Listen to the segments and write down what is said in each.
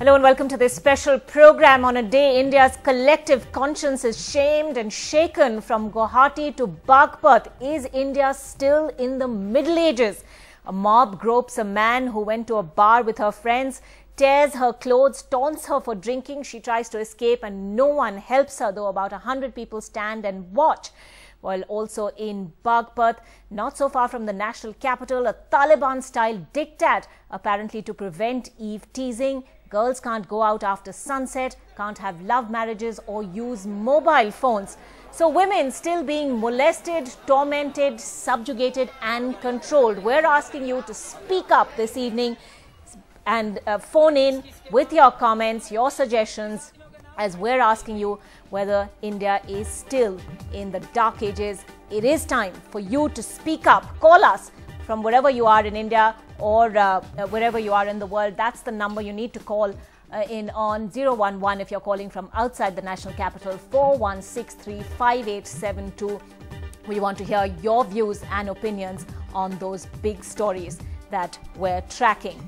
Hello and welcome to this special program on a day India's collective conscience is shamed and shaken. From Guwahati to Baghpat, is India still in the Middle Ages? A mob gropes a man who went to a bar with her friends, tears her clothes, taunts her for drinking. She tries to escape and no one helps her, though about 100 people stand and watch. While also in Baghpat, not so far from the national capital, a Taliban-style diktat apparently to prevent eve teasing. Girls can't go out after sunset, can't have love marriages or use mobile phones. So women still being molested, tormented, subjugated and controlled. We're asking you to speak up this evening and phone in with your comments, your suggestions, as we're asking you whether India is still in the dark ages. It is time for you to speak up. Call us from wherever you are in India or wherever you are in the world. That's the number you need to call in on 011 if you're calling from outside the national capital, 41635872. We want to hear your views and opinions on those big stories that we're tracking.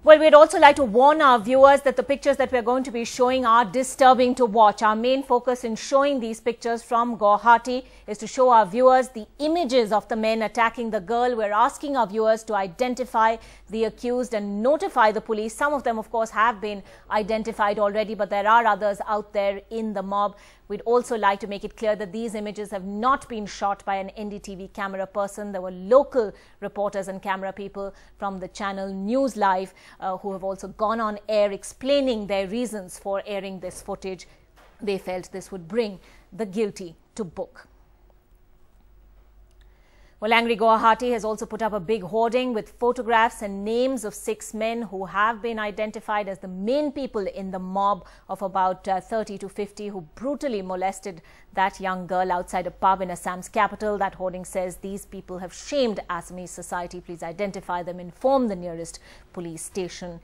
Well, we'd also like to warn our viewers that the pictures that we're going to be showing are disturbing to watch. Our main focus in showing these pictures from Guwahati is to show our viewers the images of the men attacking the girl. We're asking our viewers to identify the accused and notify the police. Some of them, of course, have been identified already, but there are others out there in the mob. We'd also like to make it clear that these images have not been shot by an NDTV camera person. There were local reporters and camera people from the channel News Live who have also gone on air explaining their reasons for airing this footage. They felt this would bring the guilty to book. Well, angry Guwahati has also put up a big hoarding with photographs and names of 6 men who have been identified as the main people in the mob of about 30 to 50 who brutally molested that young girl outside a pub in Assam's capital. That hoarding says these people have shamed Assamese society. Please identify them, inform the nearest police station.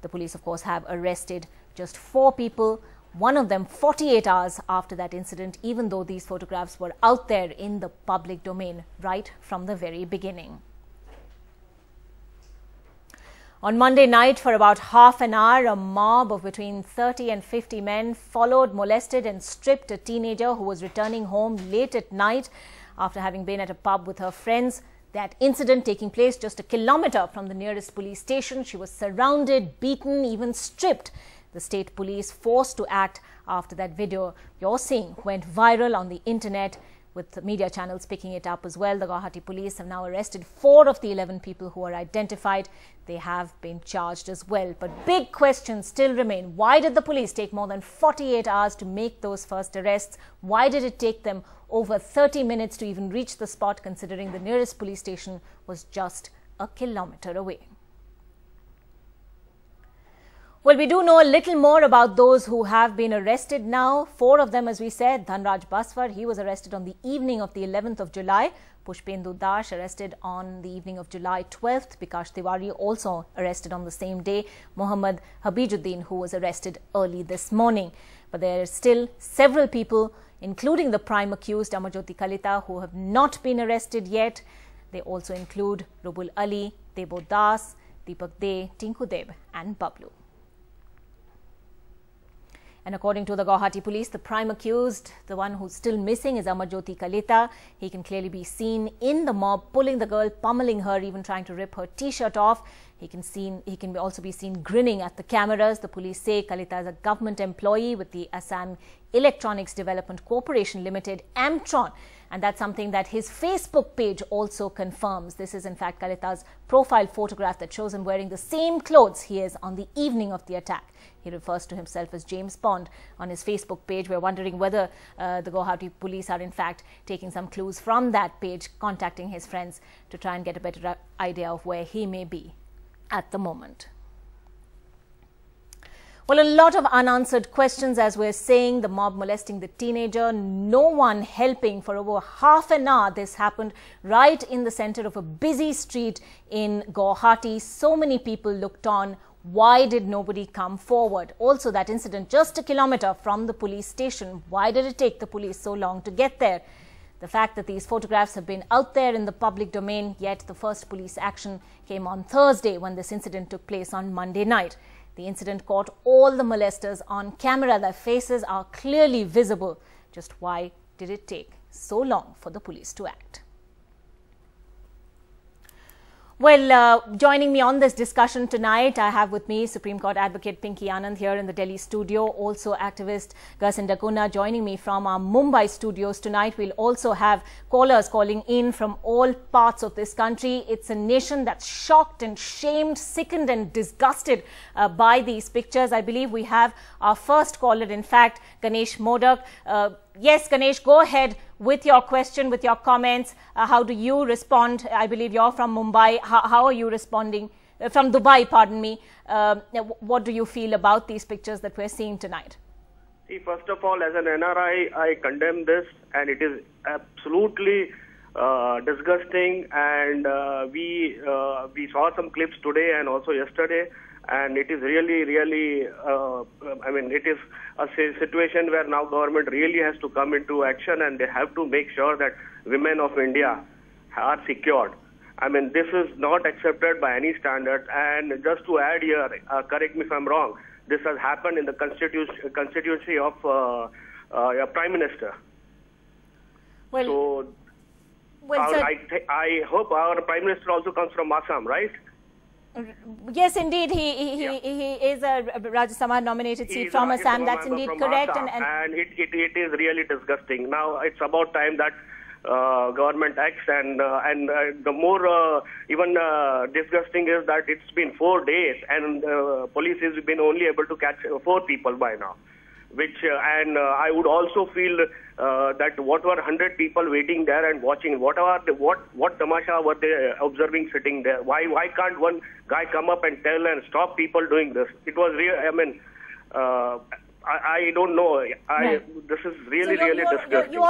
The police, of course, have arrested just 4 people. One of them 48 hours after that incident, even though these photographs were out there in the public domain right from the very beginning. On Monday night, for about half an hour, a mob of between 30 and 50 men followed, molested and stripped a teenager who was returning home late at night after having been at a pub with her friends. That incident taking place just a kilometer from the nearest police station. She was surrounded, beaten, even stripped. The state police forced to act after that video you're seeing went viral on the internet, with the media channels picking it up as well. The Guwahati police have now arrested 4 of the 11 people who are identified. They have been charged as well. But big questions still remain. Why did the police take more than 48 hours to make those first arrests? Why did it take them over 30 minutes to even reach the spot, considering the nearest police station was just a kilometer away? Well, we do know a little more about those who have been arrested now. 4 of them, as we said. Dhanraj Baswar, he was arrested on the evening of the 11th of July. Pushpendu Dash arrested on the evening of July 12th. Bikash Tiwari also arrested on the same day. Mohammad Habijuddin, who was arrested early this morning. But there are still several people, including the prime accused, Amarjyoti Kalita, who have not been arrested yet. They also include Rubul Ali, Debo Das, Deepak De, Tinku Deb and Bablu. And according to the Guwahati police, the prime accused, the one who's still missing, is Amarjyoti Kalita. He can clearly be seen in the mob, pulling the girl, pummeling her, even trying to rip her t-shirt off. He can also be seen grinning at the cameras. The police say Kalita is a government employee with the Assam Electronics Development Corporation Limited, AMTRON. And that's something that his Facebook page also confirms. This is in fact Kalita's profile photograph that shows him wearing the same clothes he is on the evening of the attack. He refers to himself as James Bond on his Facebook page. We're wondering whether the Guwahati police are in fact taking some clues from that page, contacting his friends to try and get a better idea of where he may be at the moment. Well, a lot of unanswered questions, as we're saying. The mob molesting the teenager, no one helping for over half an hour. This happened right in the center of a busy street in Guwahati. So many people looked on. Why did nobody come forward? Also, that incident just a kilometer from the police station. Why did it take the police so long to get there? The fact that these photographs have been out there in the public domain, yet the first police action came on Thursday when this incident took place on Monday night. The incident caught all the molesters on camera. Their faces are clearly visible. Just why did it take so long for the police to act? Well, joining me on this discussion tonight, I have with me Supreme Court Advocate Pinky Anand here in the Delhi studio. Also activist Garsinda Kuna joining me from our Mumbai studios tonight. We'll also have callers calling in from all parts of this country. It's a nation that's shocked and shamed, sickened and disgusted by these pictures. I believe we have our first caller, in fact, Ganesh Modak. Yes, Ganesh, go ahead with your question, with your comments. How do you respond? I believe you're from Mumbai. How are you responding? From Dubai, pardon me. What do you feel about these pictures that we're seeing tonight? See, first of all, as an NRI, I condemn this, and it is absolutely disgusting. And we saw some clips today and also yesterday. And it is really, it is a situation where now government really has to come into action, and they have to make sure that women of India are secured. I mean, this is not accepted by any standard. And just to add here, correct me if I'm wrong, this has happened in the constituency of a Prime Minister. Well, I hope our Prime Minister also comes from Assam, right? Yes, indeed. He is a Rajya Sabha nominated seat from Assam. That's indeed correct. And it is really disgusting. Now it's about time that government acts, and the more even disgusting is that it's been 4 days and police has been only able to catch 4 people by now. Which I would also feel that what were 100 people waiting there and watching? What tamasha were they observing sitting there? Why can't one guy come up and tell and stop people doing this? It was real. I mean, I don't know. This is really disgusting.